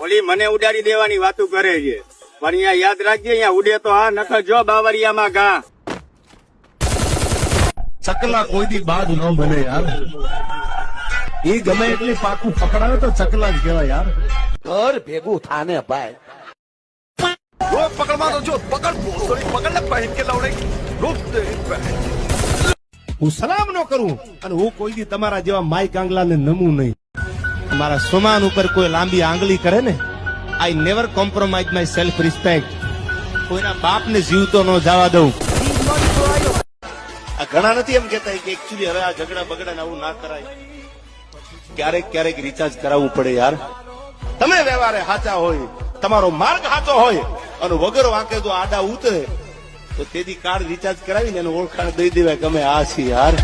ઓલી મને ઉડાડી દેવાની વાતો કરે છે, પણ અહીંયા યાદ રાખજે, અહીંયા ઉડે તો હા, નકર જો બાવરિયામાં ઘા. ચકલા કોઈ દી બાદ ન બને યાર. એ ગમે એટલી પાકું પકડાવે તો ચકલા જ કહેવાય યાર. ઘર ભેગું થાને ભાઈ. રોક પકડમાં તો જો પકડ બોસડી પકડ ને પહેન કે લવડે રોક દે. હું સલામ ન કરું અને હું કોઈ દી તમારા જેવા માઈ કાંગલાને નમું નહીં. મારા સોમાન ઉપર કોઈ લાંબી આંગળી કરે ને, I never compromise my self respect. કોઈના બાપને જીવતો ન જવા દઉં. આ ઘણા નથી એમ કેતા કે એકચ્યુઅલી હવે આ ઝઘડા બગડા આવું ના કરાય. ક્યારેક ક્યારેક રિચાર્જ કરાવવું પડે યાર. તમે વ્યવહારે સાચા હોય, તમારો માર્ગ સાચો હોય અને વગર વાંકે જો આડા ઉતરે તો તેથી કાર્ડ રિચાર્જ કરાવીને એનું ઓળખાણ દઈ દેવાય કે અમે આ છીએ યાર.